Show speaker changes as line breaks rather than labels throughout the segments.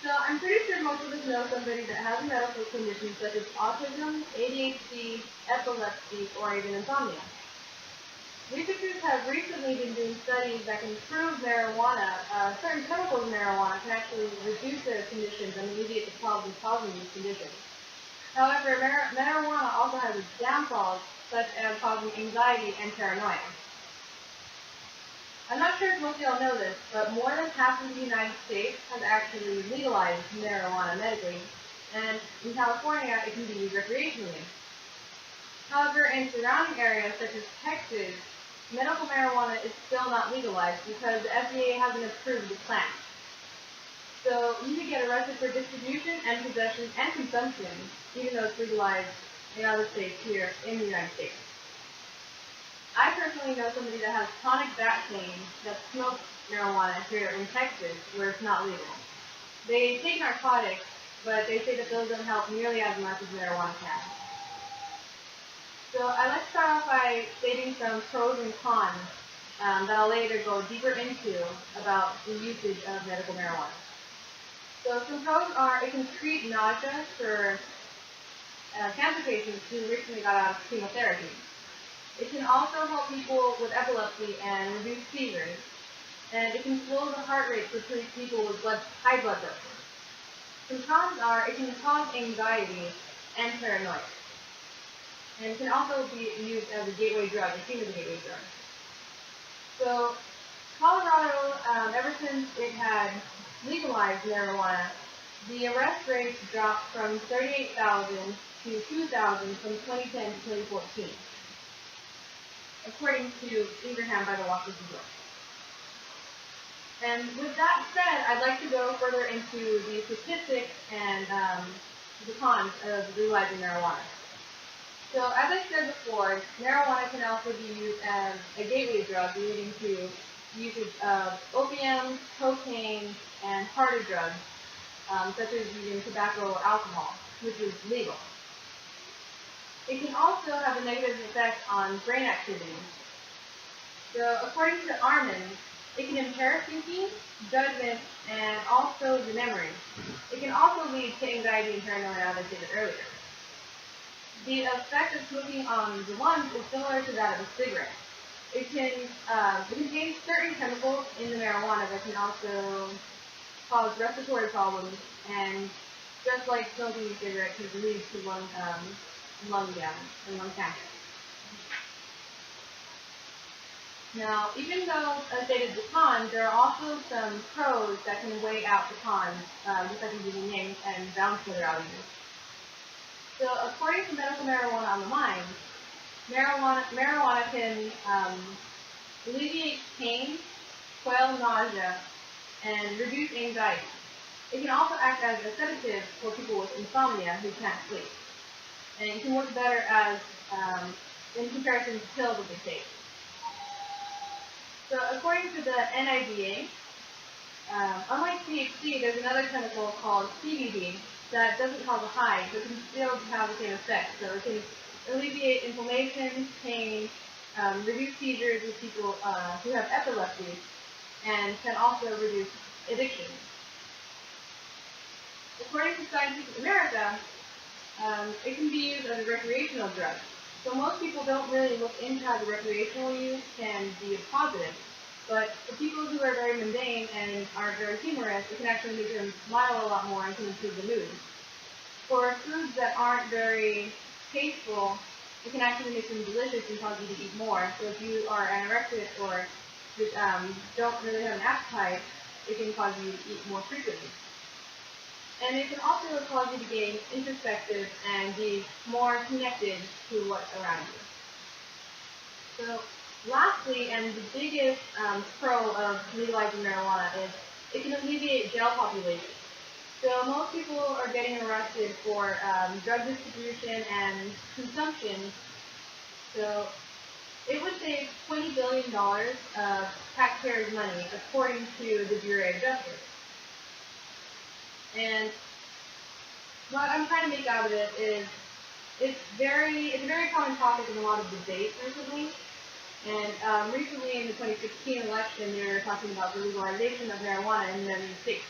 So I'm pretty sure most of us know somebody that has a medical condition such as autism, ADHD, epilepsy, or even insomnia. Researchers have recently been doing studies that can prove marijuana, certain chemicals in marijuana can actually reduce their conditions and alleviate the problems causing these conditions. However, marijuana also has its downfalls, such as causing anxiety and paranoia. I'm not sure if most of y'all know this, but more than half of the United States has actually legalized marijuana medically, and in California it can be used recreationally. However, in surrounding areas such as Texas, medical marijuana is still not legalized because the FDA hasn't approved the plant. So you can get arrested for distribution and possession and consumption, even though it's legalized in other states here in the United States. I personally know somebody that has chronic back pain that smokes marijuana here in Texas, where it's not legal. They take narcotics, but they say that those don't help nearly as much as marijuana can. So I'd like to start off by stating some pros and cons that I'll later go deeper into about the usage of medical marijuana. So some pros are it can treat nausea for cancer patients who recently got out of chemotherapy. It can also help people with epilepsy and reduce fevers. And it can slow the heart rate for people with high blood pressure. Some cons are it can cause anxiety and paranoia. And it can also be used as a gateway drug, or seen as a gateway drug. So Colorado, ever since it had legalized marijuana, the arrest rates dropped from 38,000 to 2,000 from 2010 to 2014, according to Ingraham by the Washington Post. And with that said, I'd like to go further into the statistics and the cons of legalizing marijuana. So as I said before, marijuana can also be used as a gateway drug, leading to usage of opium, cocaine, and harder drugs, such as using tobacco or alcohol, which is legal. It can also have a negative effect on brain activity. So according to Armin, it can impair thinking, judgment, and also the memory. It can also lead to anxiety and paranoia, as I stated earlier. The effect of smoking on the lungs is similar to that of a cigarette. It contains certain chemicals in the marijuana that can also cause respiratory problems, and just like smoking a cigarette can lead to lung damage and lung cancer. Now, even though I stated the cons, there are also some pros that can weigh out the cons, just like we do names and balance their values. So, according to Medical Marijuana on the Mind, marijuana can alleviate pain, quell nausea, and reduce anxiety. It can also act as a sedative for people with insomnia who can't sleep. And it can work better as in comparison to pills that they take. So according to the NIDA, unlike THC, there's another chemical called CBD that doesn't cause a high, but can still have the same effect. So it can alleviate inflammation, pain, reduce seizures with people who have epilepsy, and can also reduce addiction. According to Scientific America, it can be used as a recreational drug. So most people don't really look into how the recreational use can be a positive. But for people who are very mundane and aren't very humorous, it can actually make them smile a lot more and can improve the mood. For foods that aren't very tasteful, it can actually make them delicious and cause you to eat more. So if you are anorexic or just, don't really have an appetite, it can cause you to eat more frequently. And it can also cause you to gain introspective and be more connected to what's around you. So lastly, and the biggest pro of legalizing marijuana is it can alleviate jail population. So most people are getting arrested for drug distribution and consumption. So it would save $20 billion of taxpayers' money, according to the Bureau of Justice. And what I'm trying to make out of it is it's a very common topic in a lot of debates recently. And recently in the 2016 election, they were talking about the legalization of marijuana in the United States.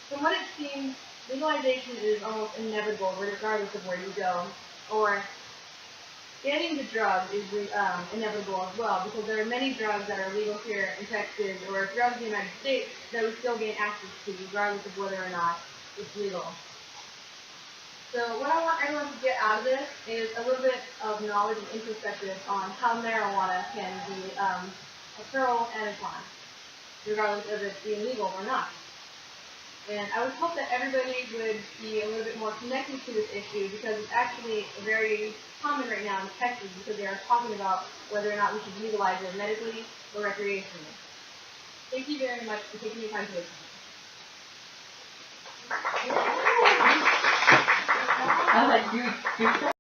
From what it seems, legalization is almost inevitable regardless of where you go, or getting the drug is inevitable as well, because there are many drugs that are legal here in Texas or drugs in the United States that we still gain access to regardless of whether or not it's legal. So what I want everyone to get out of this is a little bit of knowledge and introspective on how marijuana can be a pro and a con, regardless of it being legal or not. And I would hope that everybody would be a little bit more connected to this issue, because it's actually very common right now in Texas, because they are talking about whether or not we should legalize it medically or recreationally. Thank you very much for taking your time to listen.
I was like, dude.